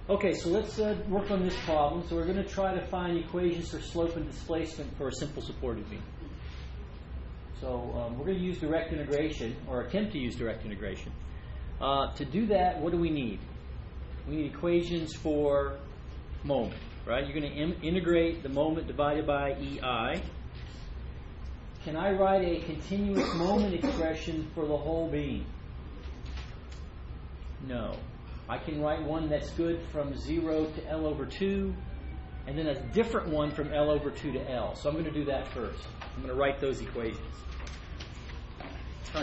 Okay, so let's work on this problem. So we're going to try to find equations for slope and displacement for a simple supported beam. So we're going to use direct integration, or attempt to use direct integration. To do that, what do we need? We need equations for moment, right? You're going to integrate the moment divided by EI. Can I write a continuous moment expression for the whole beam? No. I can write one that's good from 0 to L over 2, and then a different one from L over 2 to L. So I'm going to do that first. I'm going to write those equations.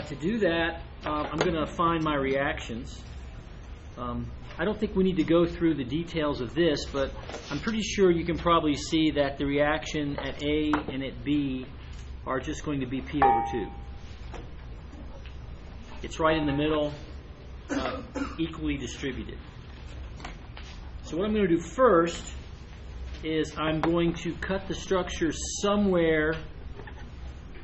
To do that, I'm going to find my reactions. I don't think we need to go through the details of this, but I'm pretty sure you can probably see that the reaction at A and at B are just going to be P over 2. It's right in the middle, equally distributed. So what I'm going to do first is I'm going to cut the structure somewhere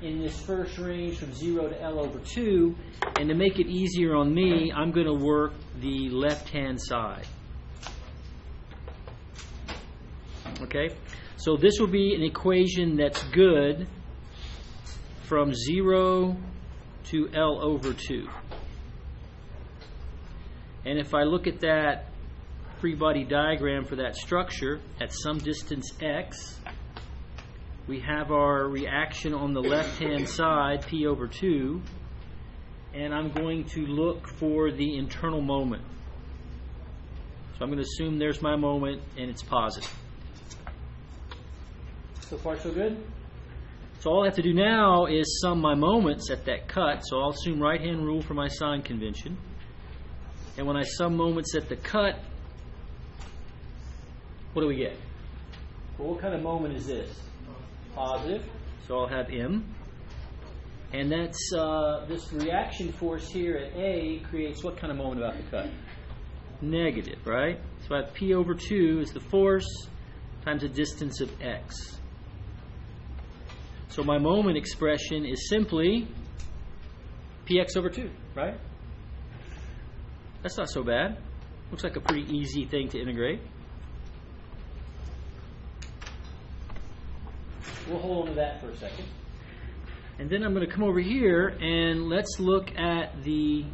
in this first range from 0 to L over 2, and to make it easier on me, I'm going to work the left-hand side. Okay? So this will be an equation that's good from 0 to L over 2. And if I look at that free body diagram for that structure at some distance x, we have our reaction on the left-hand side, P over 2, and I'm going to look for the internal moment. So I'm going to assume there's my moment and it's positive. So far, so good? So all I have to do now is sum my moments at that cut. So I'll assume right-hand rule for my sign convention. And when I sum moments at the cut, what do we get? Well, what kind of moment is this? Positive. So I'll have M. And that's this reaction force here at A creates what kind of moment about the cut? Negative, right? So I have P over 2 is the force times a distance of x. So my moment expression is simply px over 2, right? That's not so bad. Looks like a pretty easy thing to integrate. We'll hold on to that for a second. And then I'm going to come over here and let's look at the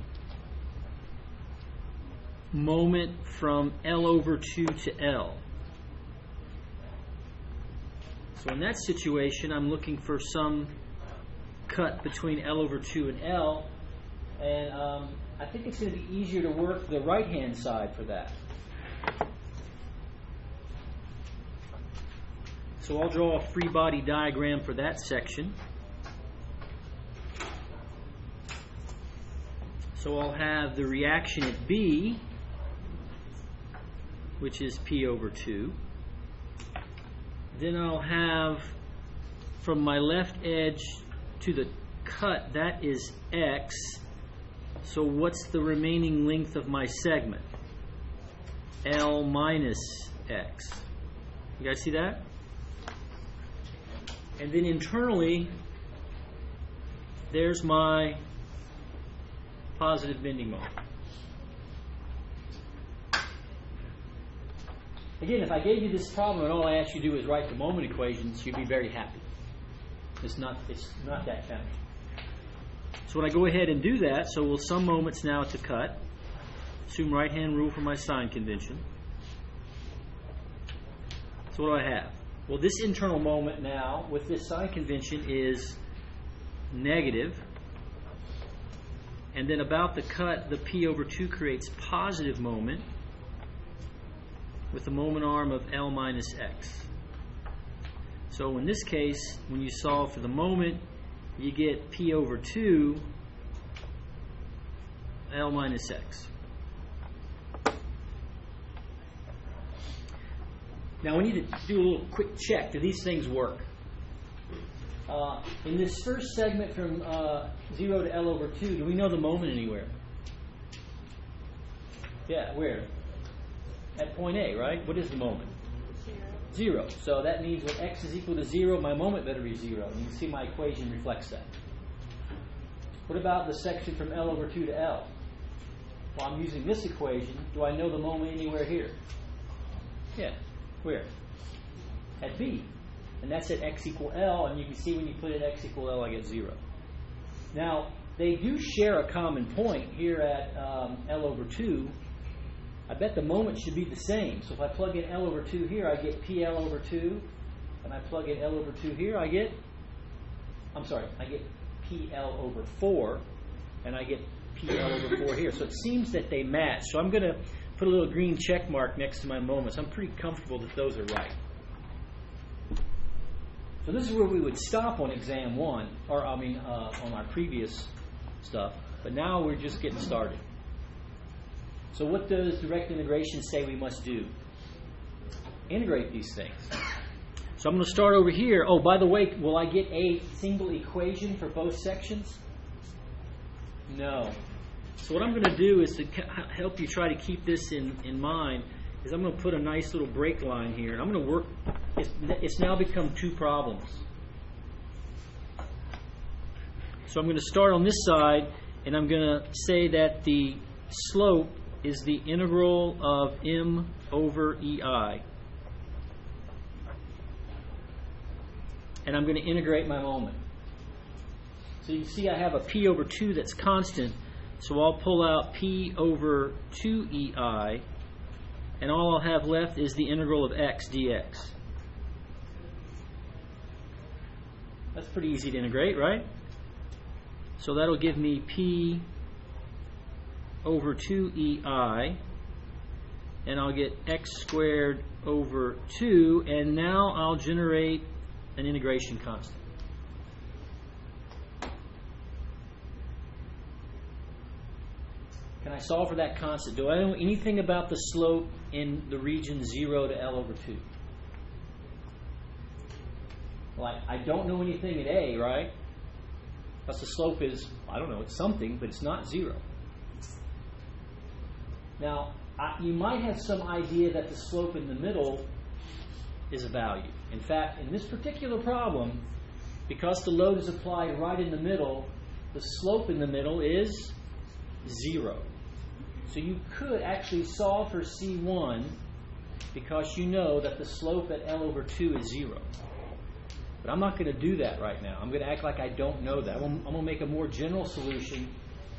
moment from L over 2 to L. So in that situation, I'm looking for some cut between L over 2 and L. And I think it's going to be easier to work the right-hand side for that. So I'll draw a free body diagram for that section. So I'll have the reaction at B, which is P over 2. Then I'll have from my left edge to the cut, that is X. So what's the remaining length of my segment? L minus X. You guys see that? And then internally, there's my positive bending moment. Again, if I gave you this problem and all I asked you to do is write the moment equations, you'd be very happy. It's not that challenging. So when I go ahead and do that, so we'll sum moments now at the cut. Assume right-hand rule for my sign convention. So what do I have? Well, this internal moment now with this sign convention is negative. And then about the cut, the P over 2 creates positive moment with the moment arm of L minus X. So in this case, when you solve for the moment, you get P over 2 L minus X. Now we need to do a little quick check. Do these things work? In this first segment from 0 to L over 2, do we know the moment anywhere? Yeah, where? At point A, right? What is the moment? 0. So that means when x is equal to 0, my moment better be 0. And you can see my equation reflects that. What about the section from L over 2 to L? Well, I'm using this equation. Do I know the moment anywhere here? Yeah. Where? At B. And that's at x equal L, and you can see when you put it x equal L, I get 0. Now, they do share a common point here at L over 2. I bet the moment should be the same. So if I plug in L over 2 here, I get PL over 2. And I plug in L over 2 here, I get PL over 4. And I get PL over 4 here. So it seems that they match. So I'm going to put a little green check mark next to my moments. I'm pretty comfortable that those are right. So this is where we would stop on exam 1, or on our previous stuff. But now we're just getting started. So what does direct integration say we must do? Integrate these things. So I'm going to start over here. Oh, by the way, will I get a single equation for both sections? No. So what I'm going to do is to help you try to keep this in mind, is I'm going to put a nice little break line here. And I'm going to work, it's now become 2 problems. So I'm going to start on this side, and I'm going to say that the slope is the integral of m over ei. And I'm going to integrate my moment. So you see I have a p over 2 that's constant, so I'll pull out p over 2ei, and all I'll have left is the integral of x dx. That's pretty easy to integrate, right? So that'll give me p over 2ei, and I'll get x squared over 2, and now I'll generate an integration constant. Can I solve for that constant? Do I know anything about the slope in the region 0 to L over 2? Well, I don't know anything at A, right? Because the slope is, I don't know, it's something, but it's not 0. Now, you might have some idea that the slope in the middle is a value. In fact, in this particular problem, because the load is applied right in the middle, the slope in the middle is 0. So you could actually solve for C1 because you know that the slope at L over 2 is 0. But I'm not going to do that right now. I'm going to act like I don't know that. I'm going to make a more general solution,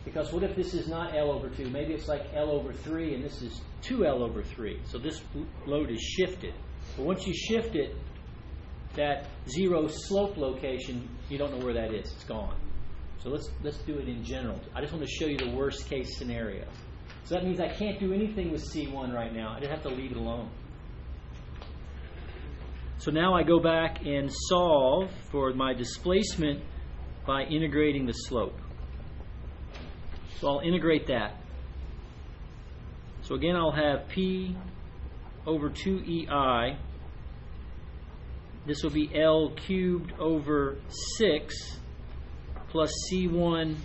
because what if this is not L over 2? Maybe it's like L over 3 and this is 2L over 3. So this load is shifted. But once you shift it, that 0 slope location, you don't know where that is. It's gone. So let's do it in general. I just want to show you the worst case scenario. So that means I can't do anything with C1 right now. I just have to leave it alone. So now I go back and solve for my displacement by integrating the slope. So I'll integrate that. So again, I'll have P over 2EI. This will be L cubed over 6 plus C1X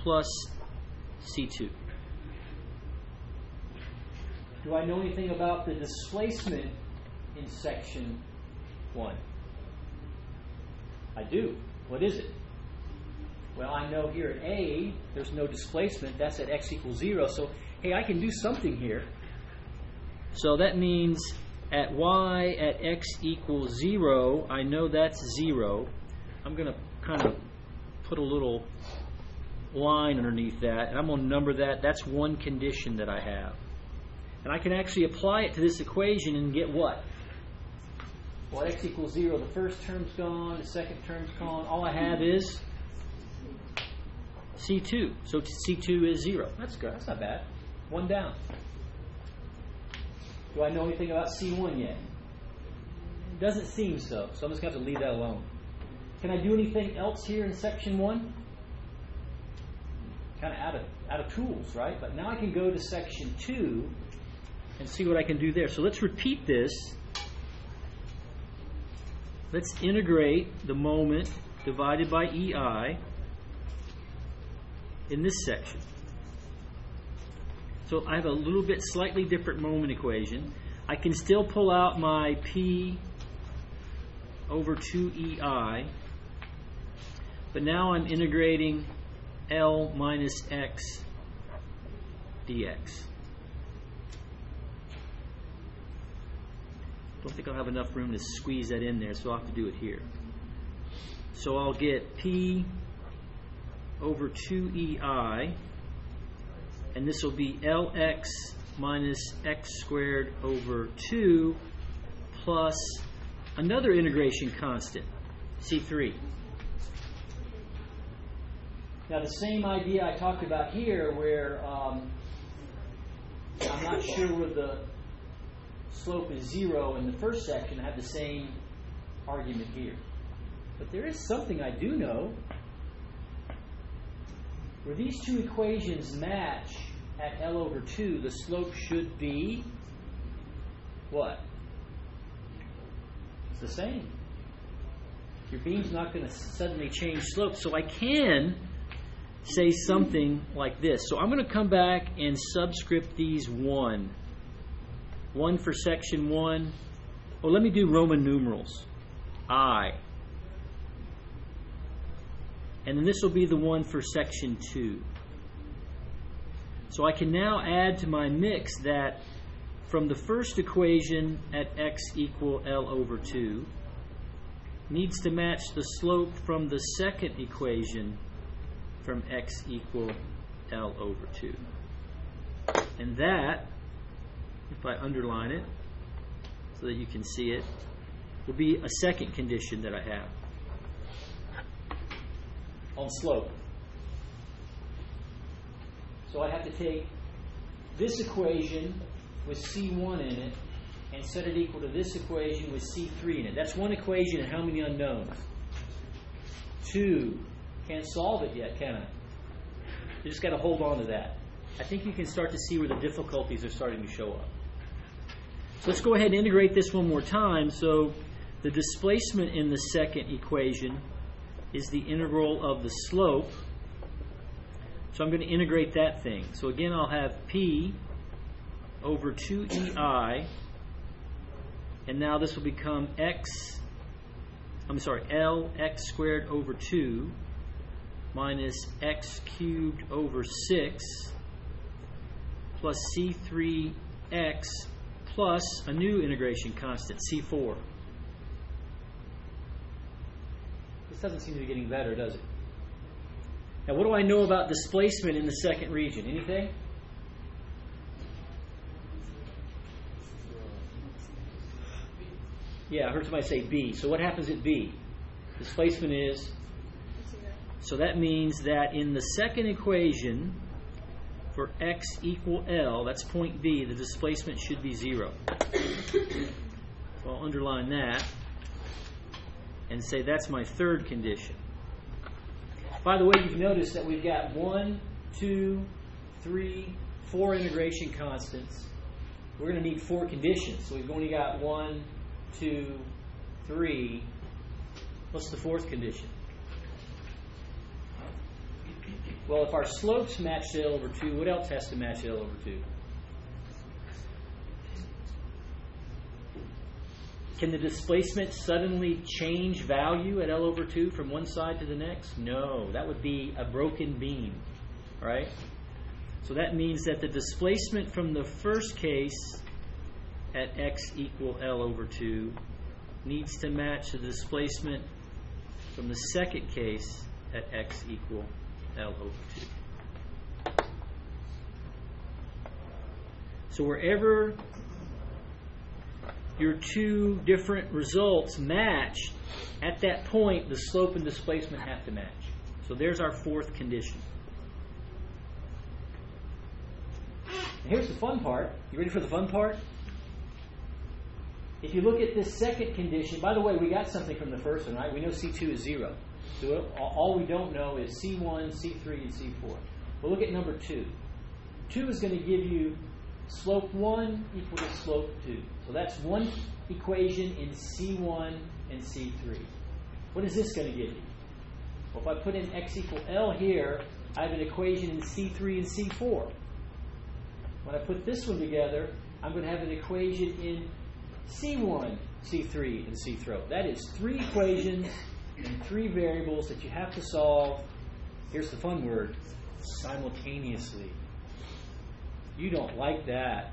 plus C2. Do I know anything about the displacement in section 1? I do. What is it? Well, I know here at A, there's no displacement. That's at x equals 0. So, hey, I can do something here. So that means at y at x equals 0, I know that's 0. I'm going to kind of put a little line underneath that, and I'm going to number that. That's one condition that I have. And I can actually apply it to this equation and get what? Well, x equals 0, the first term's gone, the second term's gone. All I have is C2. So C2 is 0. That's good. That's not bad. One down. Do I know anything about C1 yet? It doesn't seem so. So I'm just going to have to leave that alone. Can I do anything else here in section 1? Kind of out of tools, right? But now I can go to section 2 and see what I can do there. So let's repeat this. Let's integrate the moment divided by EI in this section. So I have a little bit slightly different moment equation. I can still pull out my P over 2EI, but now I'm integrating L minus X dx. don't think I'll have enough room to squeeze that in there, so I'll have to do it here. So I'll get P over 2EI, and this will be Lx minus x squared over 2 plus another integration constant, C3. Now the same idea I talked about here, where I'm not sure where the slope is 0 in the first section, I have the same argument here. But there is something I do know. Where these two equations match at L over 2, the slope should be what? It's the same. Your beam's not going to suddenly change slope. So I can say something like this. So I'm going to come back and subscript these 1. 1 for section 1. Oh, let me do Roman numerals. I. And then this will be the one for section 2. So I can now add to my mix that from the first equation at x equal L over 2 needs to match the slope from the second equation from x equal L over 2. And that, if I underline it so that you can see it, will be a second condition that I have on slope. So I have to take this equation with C1 in it and set it equal to this equation with C3 in it. That's one equation and how many unknowns? 2. Can't solve it yet, can I? You just got to hold on to that. I think you can start to see where the difficulties are starting to show up. So let's go ahead and integrate this one more time. So the displacement in the second equation is the integral of the slope. So I'm going to integrate that thing. So again, I'll have P over 2EI, and now this will become L x squared over 2 minus x cubed over 6 plus C3x plus a new integration constant, C4. This doesn't seem to be getting better, does it? Now, what do I know about displacement in the second region? Anything? Yeah, I heard somebody say B. So what happens at B? Displacement is? So that means that in the second equation, for x equal L, that's point B, the displacement should be 0. So I'll underline that and say that's my third condition. By the way, you've noticed that we've got 1, 2, 3, 4 integration constants. We're going to need 4 conditions. So we've only got 1, 2, 3. What's the fourth condition? Well, if our slopes match L over 2, what else has to match L over 2? Can the displacement suddenly change value at L over 2 from one side to the next? No, that would be a broken beam, right? So that means that the displacement from the first case at x equal L over 2 needs to match the displacement from the second case at x equal L over 2. So wherever your two different results match, at that point the slope and displacement have to match. So there's our fourth condition. And here's the fun part. You ready for the fun part? If you look at this second condition, by the way, we got something from the first one, right? We know C2 is 0. So all we don't know is C1, C3, and C4. Well, look at number 2. 2 is going to give you slope 1 equal to slope 2. So that's one equation in C1 and C3. What is this going to give you? Well, if I put in x equal L here, I have an equation in C3 and C4. When I put this one together, I'm going to have an equation in C1, C3, and C3. That is 3 equations and 3 variables that you have to solve. Here's the fun word: simultaneously. You don't like that.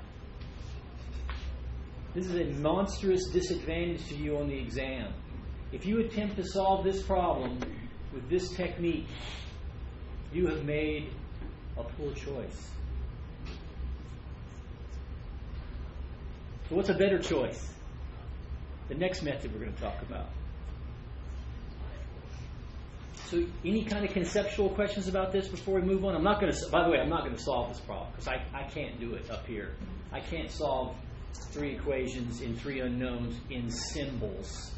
This is a monstrous disadvantage to you on the exam. If you attempt to solve this problem with this technique, you have made a poor choice. So what's a better choice? The next method we're going to talk about. So any kind of conceptual questions about this before we move on? By the way, I'm not going to solve this problem because I can't do it up here. I can't solve 3 equations in 3 unknowns in symbols.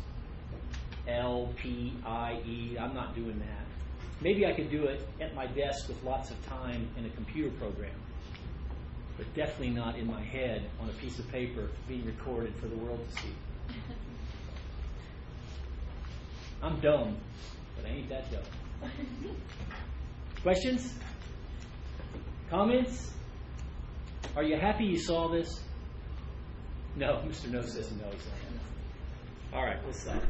L, P, I, E. I'm not doing that. Maybe I could do it at my desk with lots of time in a computer program, but definitely not in my head on a piece of paper being recorded for the world to see. I'm dumb, but I ain't that dumb. Questions? Comments? Are you happy you saw this? No, Mr. No says no. All right, let's stop.